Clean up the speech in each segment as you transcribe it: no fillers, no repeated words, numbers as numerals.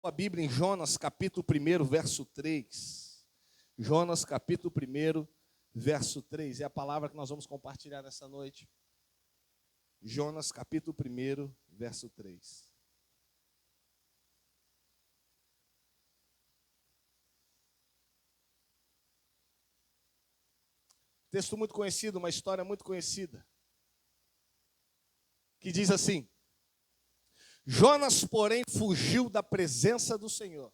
A Bíblia em Jonas, capítulo 1, verso 3. Jonas, capítulo 1, verso 3. É a palavra que nós vamos compartilhar nessa noite. Jonas, capítulo 1, verso 3. Texto muito conhecido, uma história muito conhecida, que diz assim: Jonas, porém, fugiu da presença do Senhor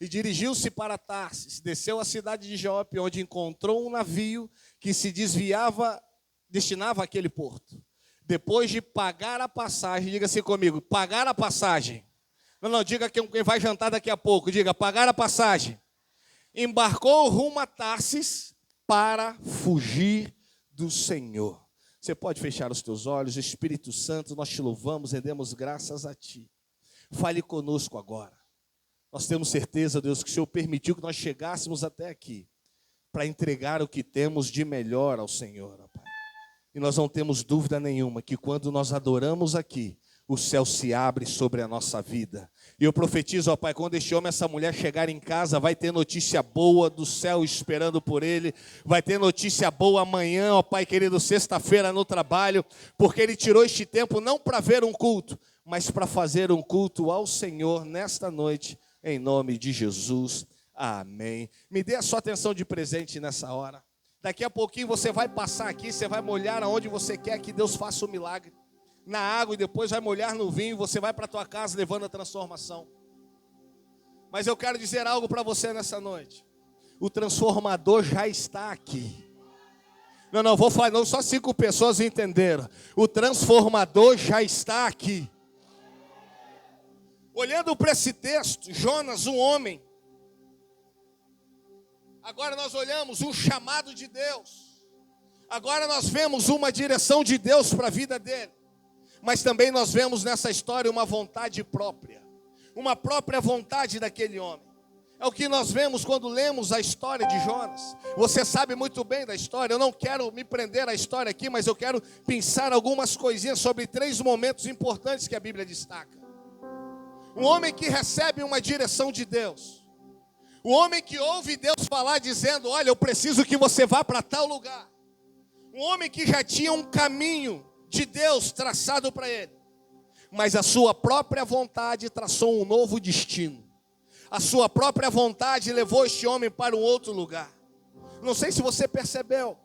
e dirigiu-se para Tarsis, desceu à cidade de Jope, onde encontrou um navio que se destinava àquele porto. Depois de pagar a passagem, diga assim comigo, pagar a passagem. Não, diga quem vai jantar daqui a pouco, diga pagar a passagem. Embarcou rumo a Tarsis para fugir do Senhor. Você pode fechar os teus olhos. Espírito Santo, nós te louvamos, rendemos graças a Ti. Fale conosco agora. Nós temos certeza, Deus, que o Senhor permitiu que nós chegássemos até aqui para entregar o que temos de melhor ao Senhor, ó Pai. E nós não temos dúvida nenhuma que quando nós adoramos aqui, o céu se abre sobre a nossa vida. E eu profetizo, ó Pai, quando este homem e essa mulher chegarem em casa, vai ter notícia boa do céu esperando por ele. Vai ter notícia boa amanhã, ó Pai querido, sexta-feira no trabalho. Porque ele tirou este tempo não para ver um culto, mas para fazer um culto ao Senhor nesta noite, em nome de Jesus. Amém. Me dê a sua atenção de presente nessa hora. Daqui a pouquinho você vai passar aqui, você vai molhar aonde você quer que Deus faça o milagre. Na água e depois vai molhar no vinho, você vai para a tua casa levando a transformação. Mas eu quero dizer algo para você nessa noite. O transformador já está aqui. Não, vou falar, não, só 5 pessoas entenderam. O transformador já está aqui. Olhando para esse texto, Jonas, um homem. Agora nós olhamos um chamado de Deus. Agora nós vemos uma direção de Deus para a vida dele. Mas também nós vemos nessa história uma vontade própria. Uma própria vontade daquele homem. É o que nós vemos quando lemos a história de Jonas. Você sabe muito bem da história. Eu não quero me prender à história aqui, mas eu quero pensar algumas coisinhas sobre 3 momentos importantes que a Bíblia destaca. Um homem que recebe uma direção de Deus. Um homem que ouve Deus falar dizendo, olha, eu preciso que você vá para tal lugar. Um homem que já tinha um caminho de Deus traçado para ele, mas a sua própria vontade traçou um novo destino. A sua própria vontade levou este homem para um outro lugar. Não sei se você percebeu,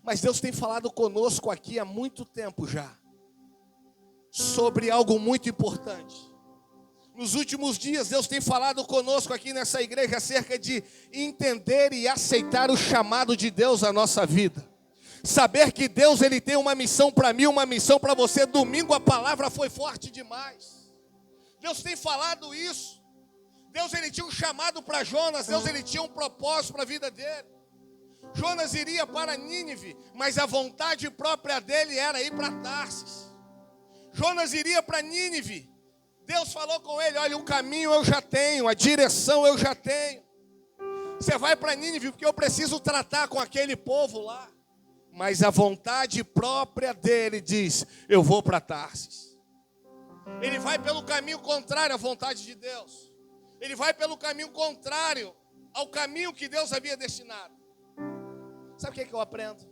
mas Deus tem falado conosco aqui há muito tempo já, sobre algo muito importante. Nos últimos dias Deus tem falado conosco aqui nessa igreja acerca de entender e aceitar o chamado de Deus à nossa vida. Saber que Deus ele tem uma missão para mim, uma missão para você. Domingo a palavra foi forte demais. Deus tem falado isso. Deus ele tinha um chamado para Jonas. Deus ele tinha um propósito para a vida dele. Jonas iria para Nínive, mas a vontade própria dele era ir para Tarsis. Jonas iria para Nínive. Deus falou com ele, olha, o caminho eu já tenho, a direção eu já tenho. Você vai para Nínive porque eu preciso tratar com aquele povo lá. Mas a vontade própria dele diz, eu vou para Tarsis. Ele vai pelo caminho contrário à vontade de Deus. Ele vai pelo caminho contrário ao caminho que Deus havia destinado. Sabe o que eu aprendo?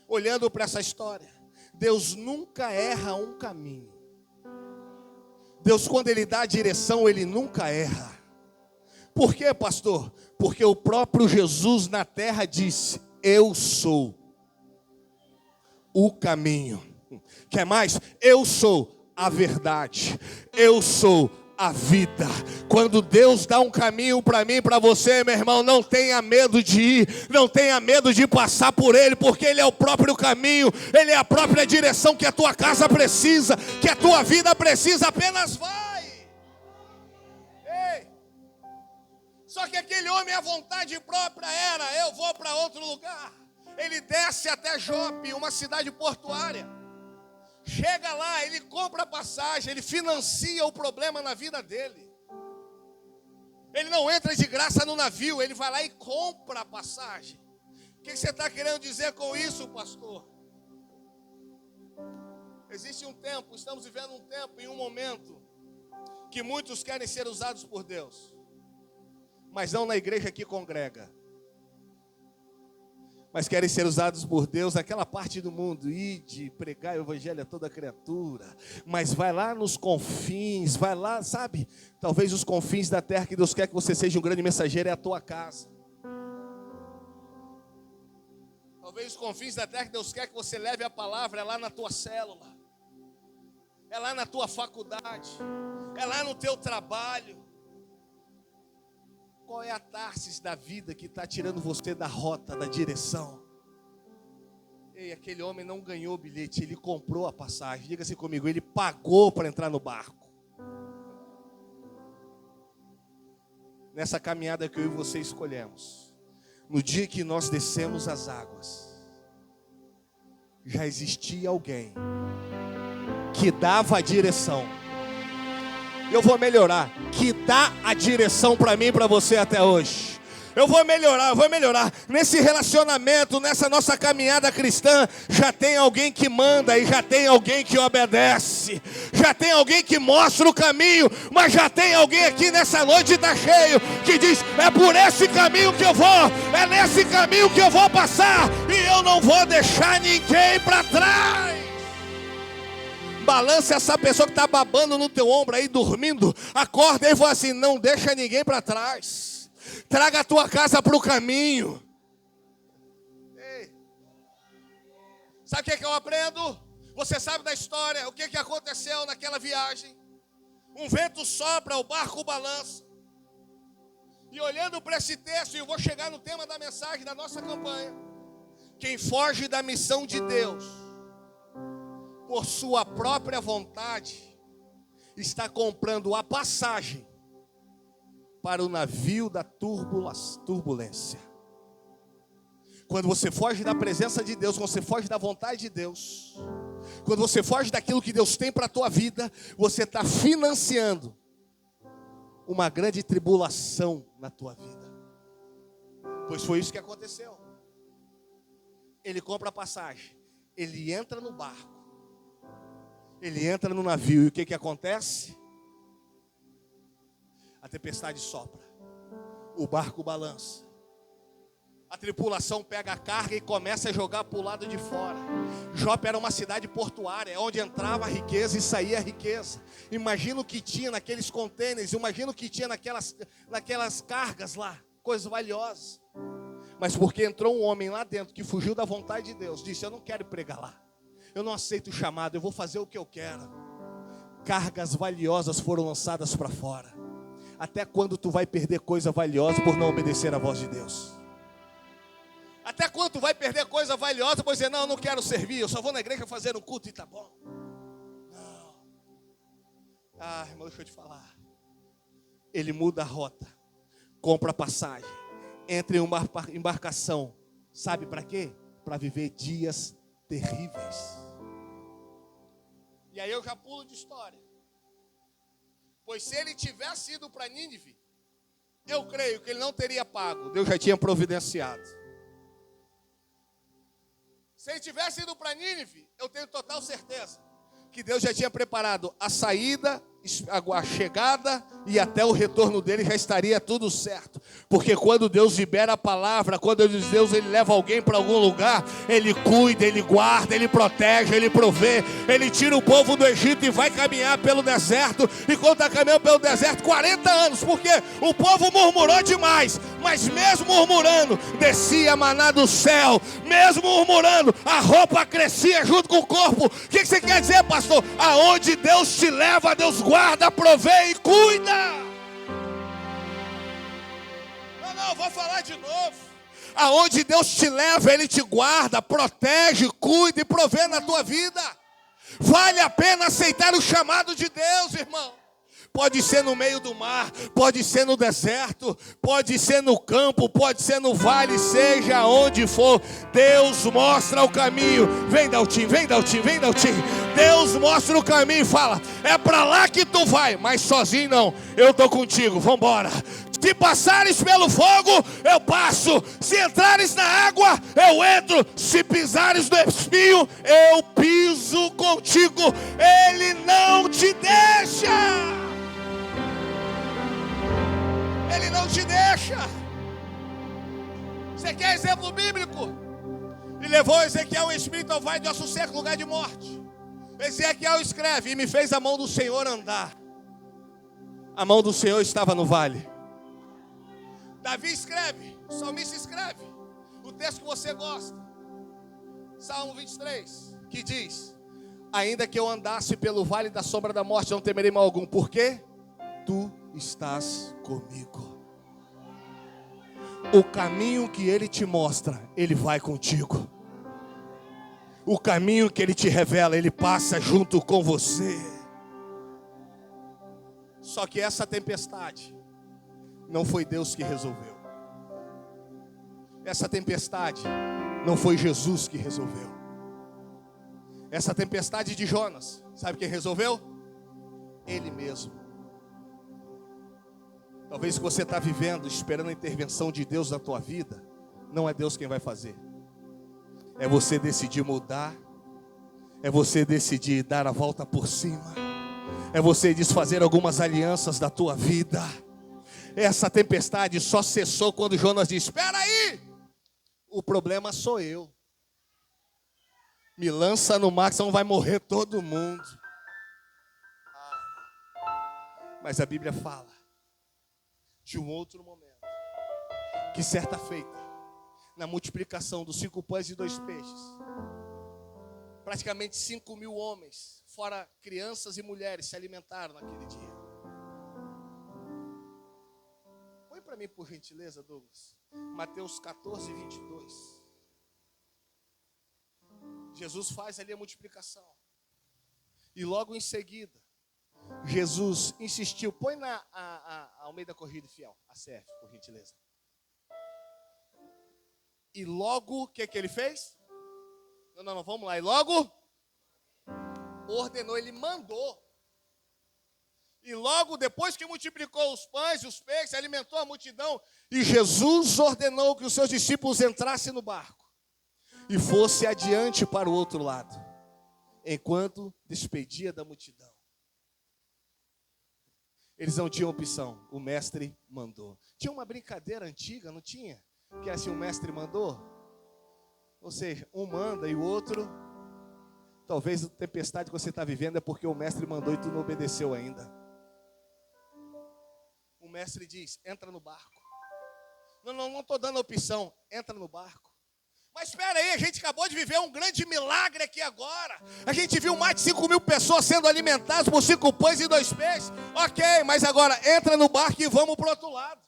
Olhando para essa história, Deus nunca erra um caminho. Deus, quando Ele dá a direção, Ele nunca erra. Por quê, pastor? Porque o próprio Jesus na terra disse, eu sou o caminho. Quer mais? Eu sou a verdade. Eu sou a vida. Quando Deus dá um caminho para mim, para você, meu irmão, não tenha medo de ir, não tenha medo de passar por ele, porque ele é o próprio caminho, ele é a própria direção que a tua casa precisa, que a tua vida precisa, apenas vai. Ei. Só que aquele homem, a vontade própria era, eu vou para outro lugar. Ele desce até Jope, uma cidade portuária. Chega lá, ele compra a passagem, ele financia o problema na vida dele. Ele não entra de graça no navio, ele vai lá e compra a passagem. O que você está querendo dizer com isso, pastor? Existe um tempo, estamos vivendo um tempo e um momento que muitos querem ser usados por Deus, mas não na igreja que congrega, mas querem ser usados por Deus naquela parte do mundo, ide, pregar o evangelho a toda criatura, mas vai lá nos confins, vai lá, sabe, talvez os confins da terra que Deus quer que você seja um grande mensageiro é a tua casa. Talvez os confins da terra que Deus quer que você leve a palavra é lá na tua célula, é lá na tua faculdade, é lá no teu trabalho. Qual é a Tarsis da vida que está tirando você da rota, da direção? Ei, aquele homem não ganhou o bilhete, ele comprou a passagem. Diga-se comigo, ele pagou para entrar no barco. Nessa caminhada que eu e você escolhemos, no dia que nós descemos as águas, já existia alguém que dava a direção. Eu vou melhorar, que dá a direção para mim e para você até hoje. Eu vou melhorar. Nesse relacionamento, nessa nossa caminhada cristã, já tem alguém que manda e já tem alguém que obedece. Já tem alguém que mostra o caminho, mas já tem alguém aqui nessa noite está cheio, que diz, é por esse caminho que eu vou, é nesse caminho que eu vou passar, e eu não vou deixar ninguém para trás. Balance essa pessoa que está babando no teu ombro aí, dormindo. Acorda e fala assim, não deixa ninguém para trás. Traga a tua casa para o caminho. Ei. Sabe o que eu aprendo? Você sabe da história, o que aconteceu naquela viagem? Um vento sopra, o barco balança. E olhando para esse texto, e eu vou chegar no tema da mensagem da nossa campanha. Quem foge da missão de Deus por sua própria vontade, está comprando a passagem para o navio da turbulência. Quando você foge da presença de Deus, quando você foge da vontade de Deus, quando você foge daquilo que Deus tem para a tua vida, você está financiando uma grande tribulação na tua vida. Pois foi isso que aconteceu. Ele compra a passagem, ele entra no barco, ele entra no navio, e o que acontece? A tempestade sopra, o barco balança, a tripulação pega a carga e começa a jogar para o lado de fora. Jope era uma cidade portuária, onde entrava a riqueza e saía a riqueza. Imagina o que tinha naqueles contêineres, imagina o que tinha naquelas cargas lá, coisas valiosas. Mas porque entrou um homem lá dentro que fugiu da vontade de Deus, disse, eu não quero pregar lá, eu não aceito o chamado, eu vou fazer o que eu quero. Cargas valiosas foram lançadas para fora. Até quando tu vai perder coisa valiosa por não obedecer à voz de Deus? Até quando tu vai perder coisa valiosa por dizer, não, eu não quero servir, eu só vou na igreja fazer um culto e tá bom? Não. Ah, irmão, deixa eu te falar. Ele muda a rota, compra a passagem, entra em uma embarcação. Sabe para quê? Para viver dias terríveis. E aí eu já pulo de história. Pois se ele tivesse ido para Nínive, eu creio que ele não teria pago. Deus já tinha providenciado. Se ele tivesse ido para Nínive, eu tenho total certeza que Deus já tinha preparado a saída, a chegada e até o retorno dele, já estaria tudo certo. Porque quando Deus libera a palavra, quando Deus ele leva alguém para algum lugar, ele cuida, ele guarda, ele protege, ele provê. Ele tira o povo do Egito e vai caminhar pelo deserto. E quando está caminhando pelo deserto, 40 anos, porque o povo murmurou demais. Mas mesmo murmurando, descia maná do céu. Mesmo murmurando, a roupa crescia junto com o corpo. O que você quer dizer, pastor? Aonde Deus te leva, Deus guarda, provê e cuida. Não, vou falar de novo. Aonde Deus te leva, Ele te guarda, protege, cuida e provê na tua vida. Vale a pena aceitar o chamado de Deus, irmão. Pode ser no meio do mar, pode ser no deserto, pode ser no campo, pode ser no vale, seja onde for. Deus mostra o caminho. Vem, Daltinho, vem, Daltinho, vem, Daltinho. Deus mostra o caminho e fala, é para lá que tu vai, mas sozinho não, eu estou contigo, vamos embora. Se passares pelo fogo, eu passo. Se entrares na água, eu entro. Se pisares no espinho, eu piso contigo. Ele não te deixa. Ele não te deixa. Você quer exemplo bíblico? E levou Ezequiel em espírito ao vale de ossos secos, lugar de morte. Ezequiel escreve: e me fez a mão do Senhor andar. A mão do Senhor estava no vale. Davi escreve, o salmista escreve, o texto que você gosta, Salmo 23, que diz: ainda que eu andasse pelo vale da sombra da morte, não temerei mal algum, porque tu estás comigo. O caminho que Ele te mostra, Ele vai contigo. O caminho que Ele te revela, Ele passa junto com você. Só que essa tempestade não foi Deus que resolveu. Essa tempestade não foi Jesus que resolveu. Essa tempestade de Jonas, sabe quem resolveu? Ele mesmo. Talvez o que você está vivendo, esperando a intervenção de Deus na tua vida, não é Deus quem vai fazer. É você decidir mudar. É você decidir dar a volta por cima. É você desfazer algumas alianças da tua vida. Essa tempestade só cessou quando Jonas disse: espera aí, o problema sou eu. Me lança no mar, senão vai morrer todo mundo. Mas a Bíblia fala de um outro momento, que certa feita, na multiplicação dos 5 pães e 2 peixes, praticamente 5.000 homens, fora crianças e mulheres, se alimentaram naquele dia. Põe para mim, por gentileza, Douglas, Mateus 14, 22. Jesus faz ali a multiplicação. E logo em seguida, Jesus insistiu. Põe na Almeida Corrida Fiel, a CF, por gentileza. E logo, o que ele fez? Não, vamos lá. E logo ordenou, ele mandou. E logo depois que multiplicou os pães e os peixes, alimentou a multidão, e Jesus ordenou que os seus discípulos entrassem no barco e fosse adiante para o outro lado, enquanto despedia da multidão. Eles não tinham opção, o mestre mandou. Tinha uma brincadeira antiga, não tinha? Que é assim, o mestre mandou. Ou seja, um manda e o outro, talvez a tempestade que você está vivendo é porque o mestre mandou e tu não obedeceu ainda. O mestre diz: entra no barco. Não estou dando opção, entra no barco. Mas espera aí, a gente acabou de viver um grande milagre aqui agora. A gente viu mais de 5.000 pessoas sendo alimentadas por 5 pães e 2 peixes. Ok, mas agora entra no barco e vamos para o outro lado.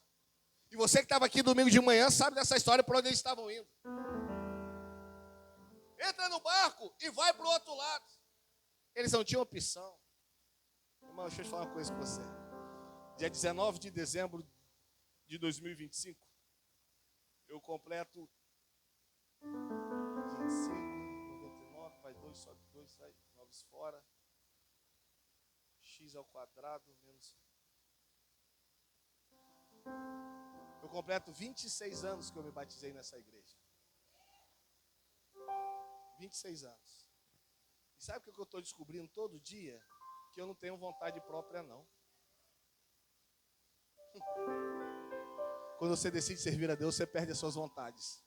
E você que estava aqui domingo de manhã sabe dessa história, para onde eles estavam indo. Entra no barco e vai para o outro lado. Eles não tinham opção. Irmão, deixa eu te falar uma coisa com você. Dia 19 de dezembro de 2025, eu completo 25, 99, vai 2, sobe 2, sai 9 fora. X ao quadrado, menos. Eu completo 26 anos que eu me batizei nessa igreja. 26 anos. E sabe o que eu estou descobrindo todo dia? Que eu não tenho vontade própria, não. Quando você decide servir a Deus, você perde as suas vontades.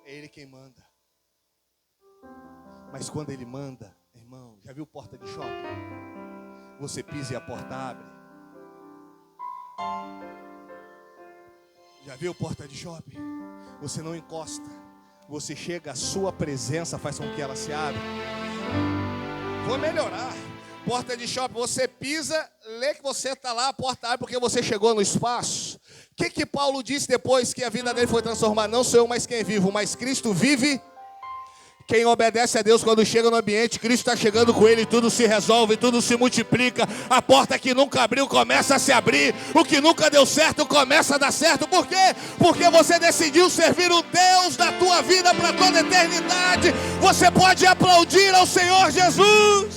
É Ele quem manda. Mas quando Ele manda, irmão, já viu porta de shopping? Você pisa e a porta abre. Já viu porta de shopping? Você não encosta. Você chega, a sua presença faz com que ela se abra. Vou melhorar. Porta de shopping, você pisa, lê que você está lá, a porta abre porque você chegou no espaço. O que Paulo disse depois que a vida dele foi transformada? Não sou eu mais quem vivo, mas Cristo vive. Quem obedece a Deus quando chega no ambiente, Cristo está chegando com ele, tudo se resolve, tudo se multiplica. A porta que nunca abriu começa a se abrir. O que nunca deu certo começa a dar certo. Por quê? Porque você decidiu servir o Deus da tua vida para toda a eternidade. Você pode aplaudir ao Senhor Jesus.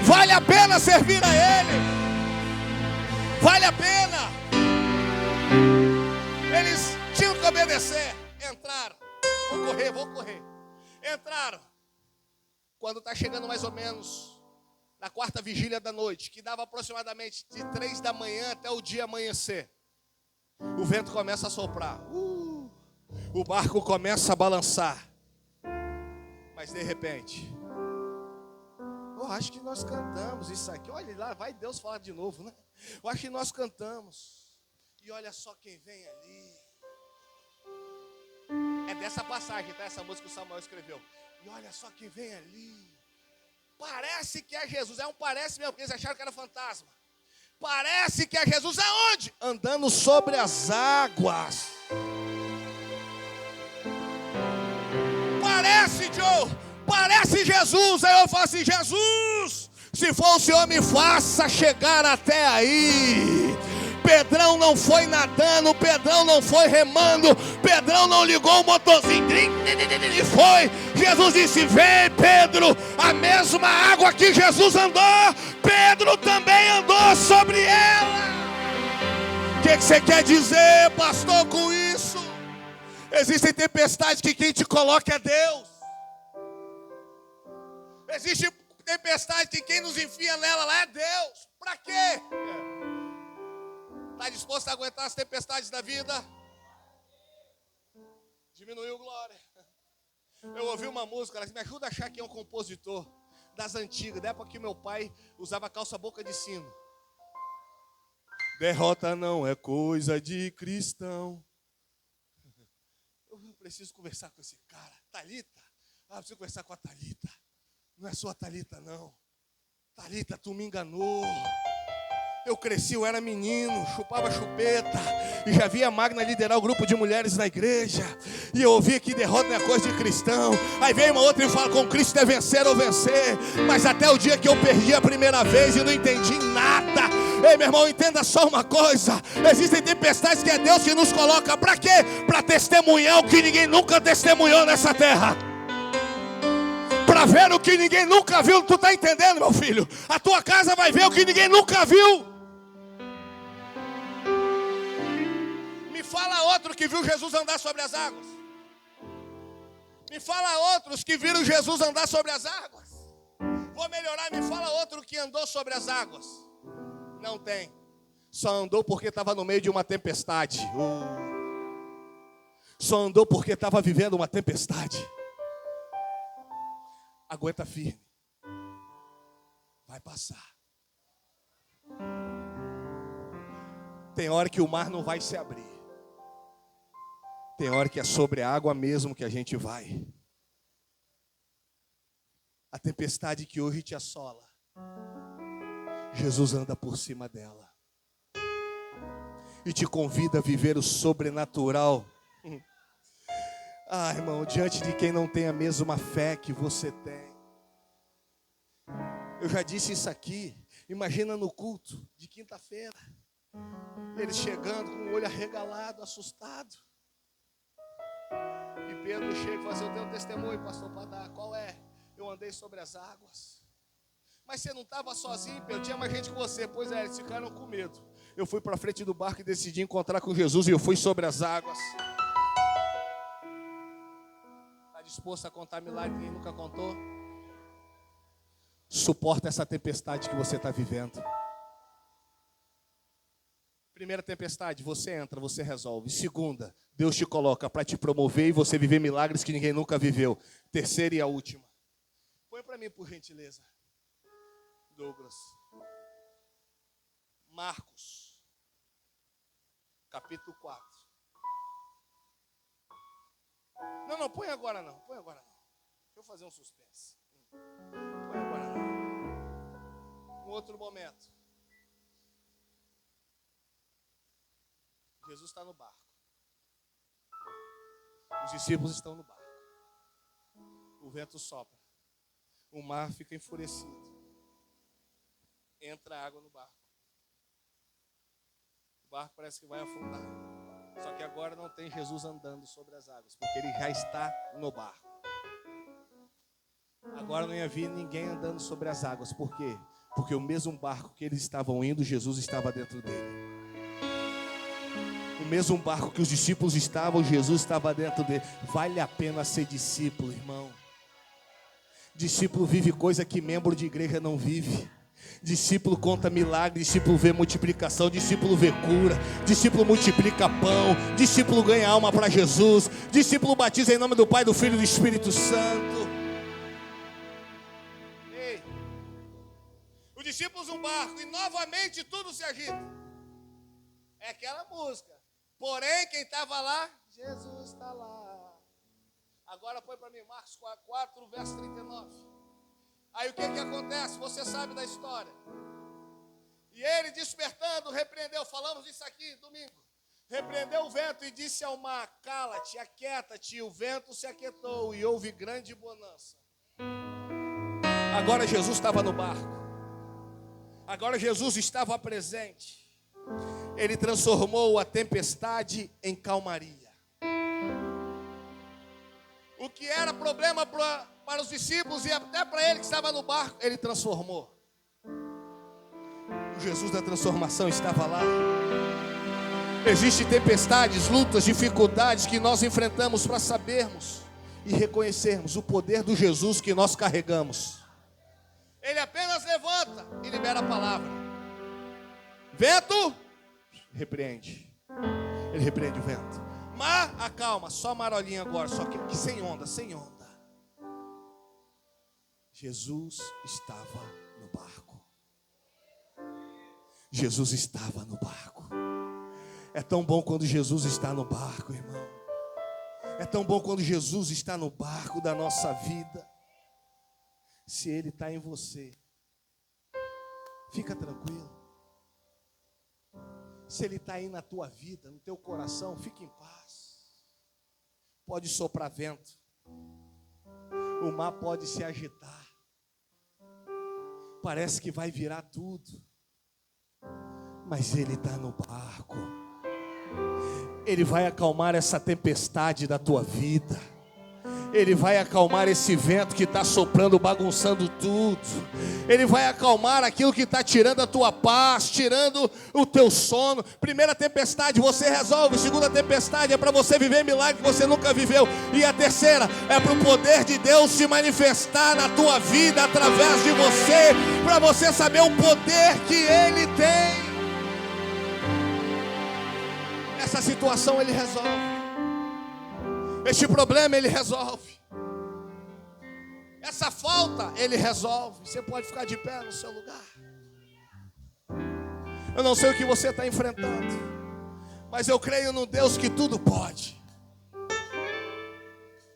Vale a pena servir a Ele. Vale a pena. Eles tinham que obedecer. Entraram. Vou correr. Entraram. Quando está chegando mais ou menos na quarta vigília da noite, que dava aproximadamente de 3 da manhã até o dia amanhecer, o vento começa a soprar. O barco começa a balançar. Mas de repente, eu acho que nós cantamos isso aqui. Olha lá, vai Deus falar de novo, né? Eu acho que nós cantamos. E olha só quem vem ali. É dessa passagem, tá? Essa música que o Samuel escreveu. E olha só quem vem ali. Parece que é Jesus. É um parece mesmo, porque eles acharam que era fantasma. Parece que é Jesus. Aonde? Andando sobre as águas. Parece, Joe. Parece Jesus. Aí eu falo assim: Jesus, se for o Senhor, me faça chegar até aí. Pedrão não foi nadando, Pedrão não foi remando, Pedrão não ligou o motorzinho e foi. Jesus disse: vem, Pedro. A mesma água que Jesus andou, Pedro também andou sobre ela. O que você quer dizer, pastor, com isso? Existem tempestades que quem te coloca é Deus. Existe tempestade que quem nos enfia nela lá é Deus. Para quê? Está disposto a aguentar as tempestades da vida? Diminuiu, glória. Eu ouvi uma música, ela disse: me ajuda a achar quem é um compositor das antigas, da época que meu pai usava calça boca de sino. Derrota não é coisa de cristão. Eu preciso conversar com esse cara. Thalita? Preciso conversar com a Thalita. Não é só a Thalita, não. Thalita, tu me enganou. Eu cresci, eu era menino, chupava chupeta, e já via a Magna liderar o grupo de mulheres na igreja, e eu ouvia que derrota não é coisa de cristão. Aí vem uma outra e fala: com Cristo é vencer ou vencer. Mas até o dia que eu perdi a primeira vez e não entendi nada. Ei, meu irmão, entenda só uma coisa: existem tempestades que é Deus que nos coloca. Para quê? Para testemunhar o que ninguém nunca testemunhou nessa terra. Para ver o que ninguém nunca viu. Tu está entendendo, meu filho? A tua casa vai ver o que ninguém nunca viu. Me fala outro que viu Jesus andar sobre as águas. Me fala outros que viram Jesus andar sobre as águas. Vou melhorar, me fala outro que andou sobre as águas. Não tem. Só andou porque estava no meio de uma tempestade. Só andou porque estava vivendo uma tempestade. Aguenta firme. Vai passar. Tem hora que o mar não vai se abrir. Tem hora que é sobre a água mesmo que a gente vai. A tempestade que hoje te assola, Jesus anda por cima dela. E te convida a viver o sobrenatural. Ah, irmão, diante de quem não tem a mesma fé que você tem. Eu já disse isso aqui. Imagina no culto de quinta-feira, eles chegando com o olho arregalado, assustado. E Pedro chega e fala assim: eu tenho um testemunho, pastor, para dar. Qual é? Eu andei sobre as águas. Mas você não estava sozinho, Pedro, tinha mais gente que você. Pois é, eles ficaram com medo. Eu fui para frente do barco e decidi encontrar com Jesus, e eu fui sobre as águas. Está disposto a contar milagre que nunca contou? Suporta essa tempestade que você está vivendo. Primeira tempestade, você entra, você resolve. Segunda, Deus te coloca para te promover e você viver milagres que ninguém nunca viveu. Terceira e a última. Põe para mim, por gentileza, Douglas. Marcos, capítulo 4. Não, põe agora não. Põe agora não. Deixa eu fazer um suspense. Põe agora não. Um outro momento. Jesus está no barco. Os discípulos estão no barco. O vento sopra. O mar fica enfurecido. Entra água no barco. O barco parece que vai afundar. Só que agora não tem Jesus andando sobre as águas, porque ele já está no barco. Agora não ia vir ninguém andando sobre as águas. Por quê? Porque o mesmo barco que eles estavam indo, Jesus estava dentro dele. O mesmo barco que os discípulos estavam, Jesus estava dentro dele. Vale a pena ser discípulo, irmão. Discípulo vive coisa que membro de igreja não vive. Discípulo conta milagre, discípulo vê multiplicação, discípulo vê cura, discípulo multiplica pão, discípulo ganha alma para Jesus, discípulo batiza em nome do Pai, do Filho e do Espírito Santo. Ei, os discípulos um barco e novamente tudo se agita. É aquela música. Porém, quem estava lá, Jesus está lá. Agora põe para mim Marcos 4, verso 39. Aí o que acontece? Você sabe da história. E ele despertando, repreendeu, falamos isso aqui domingo. Repreendeu o vento e disse ao mar: cala-te, aquieta-te. E o vento se aquietou e houve grande bonança. Agora Jesus estava no barco. Agora Jesus estava presente. Ele transformou a tempestade em calmaria. O que era problema para os discípulos e até para ele que estava no barco, ele transformou. O Jesus da transformação estava lá. Existem tempestades, lutas, dificuldades que nós enfrentamos para sabermos e reconhecermos o poder do Jesus que nós carregamos. Ele apenas levanta e libera a palavra. Vento, repreende. Ele repreende o vento. Mar, acalma, só marolinha agora, só que sem onda, sem onda. Jesus estava no barco. Jesus estava no barco. É tão bom quando Jesus está no barco, irmão. É tão bom quando Jesus está no barco da nossa vida. Se Ele está em você, fica tranquilo. Se Ele está aí na tua vida, no teu coração, fique em paz. Pode soprar vento. O mar pode se agitar. Parece que vai virar tudo. Mas Ele está no barco. Ele vai acalmar essa tempestade da tua vida. Ele vai acalmar esse vento que está soprando, bagunçando tudo. Ele vai acalmar aquilo que está tirando a tua paz, tirando o teu sono. Primeira tempestade você resolve. Segunda tempestade é para você viver milagre que você nunca viveu. E a terceira é para o poder de Deus se manifestar na tua vida através de você, para você saber o poder que Ele tem. Essa situação Ele resolve. Este problema Ele resolve. Essa falta Ele resolve. Você pode ficar de pé no seu lugar. Eu não sei o que você está enfrentando, mas eu creio no Deus que tudo pode.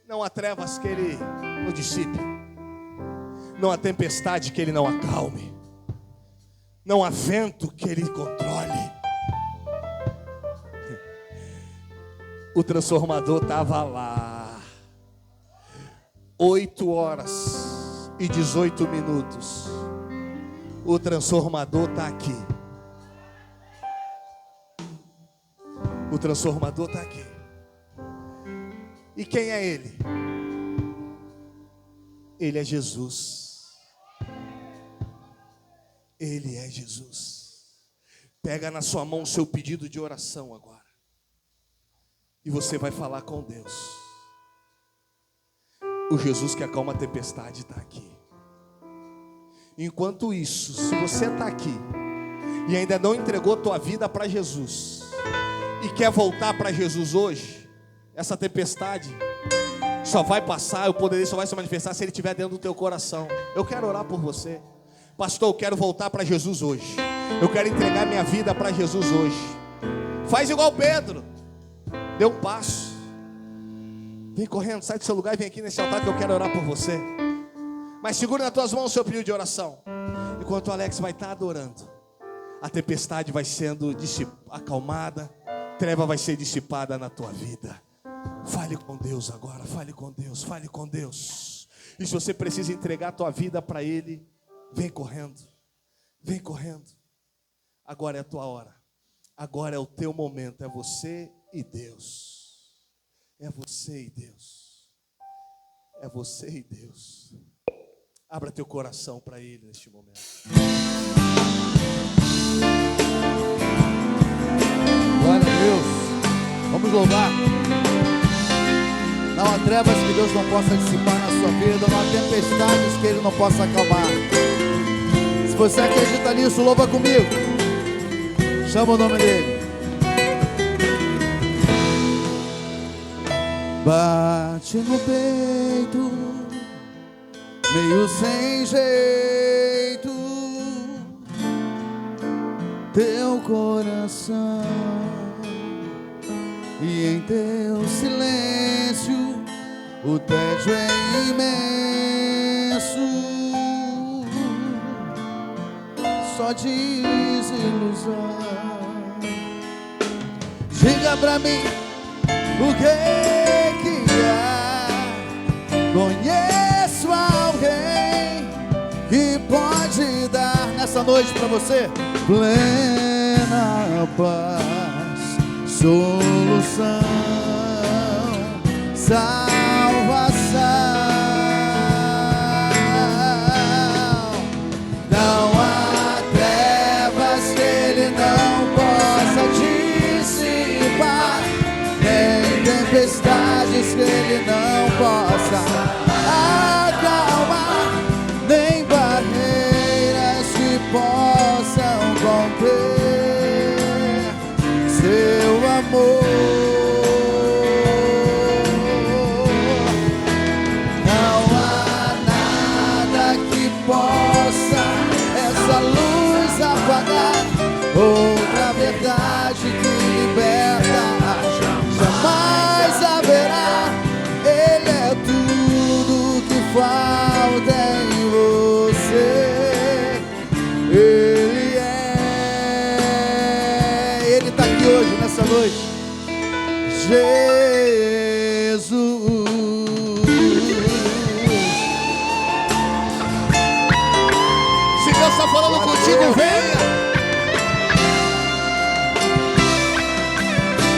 Não há trevas que Ele não dissipe. Não há tempestade que Ele não acalme. Não há vento que Ele controle. O transformador estava lá. 8h18. O transformador está aqui. O transformador está aqui. E quem é Ele? Ele é Jesus. Ele é Jesus. Pega na sua mão o seu pedido de oração agora. E você vai falar com Deus. O Jesus que acalma a tempestade está aqui. Enquanto isso, se você está aqui e ainda não entregou a tua vida para Jesus e quer voltar para Jesus hoje, essa tempestade só vai passar, o poder dele só vai se manifestar se ele estiver dentro do teu coração. Eu quero orar por você. Pastor, eu quero voltar para Jesus hoje. Eu quero entregar minha vida para Jesus hoje. Faz igual Pedro. Dê um passo. Vem correndo, sai do seu lugar e vem aqui nesse altar que eu quero orar por você. Mas segura nas tuas mãos o seu pedido de oração. Enquanto o Alex vai estar adorando, a tempestade vai sendo acalmada, treva vai ser dissipada na tua vida. Fale com Deus agora, fale com Deus, fale com Deus. E se você precisa entregar a tua vida para Ele, vem correndo, vem correndo. Agora é a tua hora, agora é o teu momento, é você e Deus. É você e Deus. É você e Deus. Abra teu coração para Ele neste momento. Glória a Deus. Vamos louvar. Dá uma trevas que Deus não possa dissipar na sua vida, não há tempestades que Ele não possa acalmar. Se você acredita nisso, louva comigo. Chama o nome dele. Bate no peito, meio sem jeito, teu coração, e em teu silêncio o tédio é imenso, só desilusão. Diga pra mim o que há. Conheço alguém que pode dar nessa noite pra você plena paz, solução, salvação. Não há trevas que Ele não possa dissipar, nem tempestades que Ele não possa acalmar, nem barreiras que possam conter seu amor. Não há nada que possa essa luz apagar, outra verdade que liberta jamais haverá. Ele é tudo que falta em você. Ele está aqui hoje, nessa noite. Jesus. Se Deus está falando contigo, venha.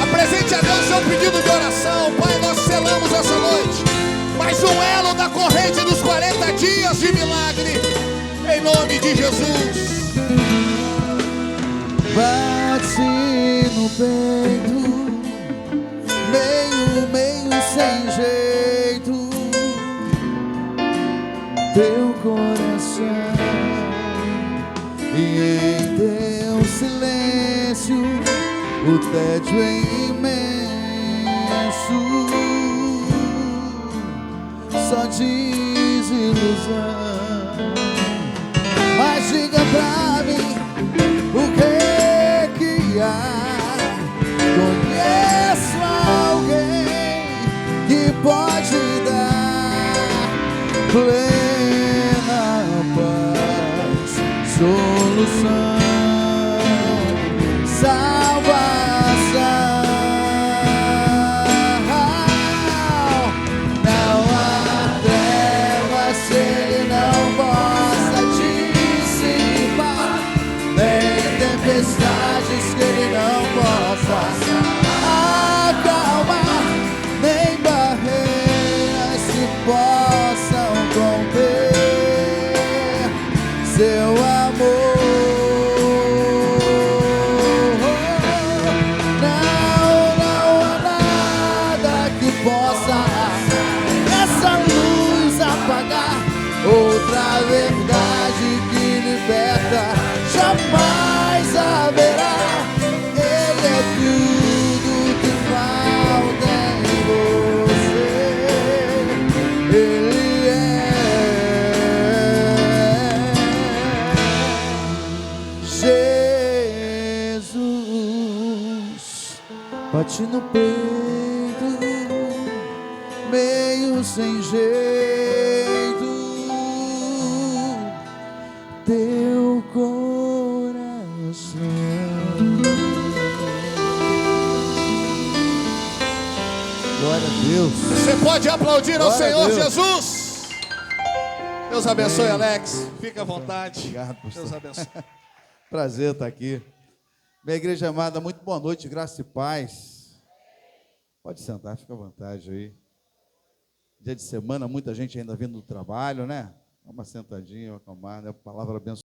Apresente a Deus seu pedido de oração. Pai, nós selamos essa noite mais um elo da corrente dos 40 dias de milagre, em nome de Jesus. Bate no peito, meio sem jeito, teu coração, e em teu silêncio o tédio é imenso, só desilusão. Mas diga pra mim o que há. Conheço alguém que pode dar plena paz, solução, salvação. Não há trevas que Ele não possa dissipar, nem tempestades que Ele não possa acalmar, nem barreiras que possam conter seu amor. Não há nada que possa essa luz apagar, outra verdade que liberta jamais haverá. Ele é tudo que falta em você. Ele é Jesus. Bate no peito, meio sem jeito, teu coração. Glória a Deus. Você pode aplaudir ao Glória a Senhor Deus. Jesus. Deus abençoe, Alex. Fica à vontade. Obrigado, pastor. Deus abençoe. Prazer estar aqui. Minha igreja amada, muito boa noite, graça e paz. Pode sentar, fica à vontade aí. Dia de semana, muita gente ainda vindo do trabalho, né? Dá uma sentadinha, acalmar, né? Palavra abençoada.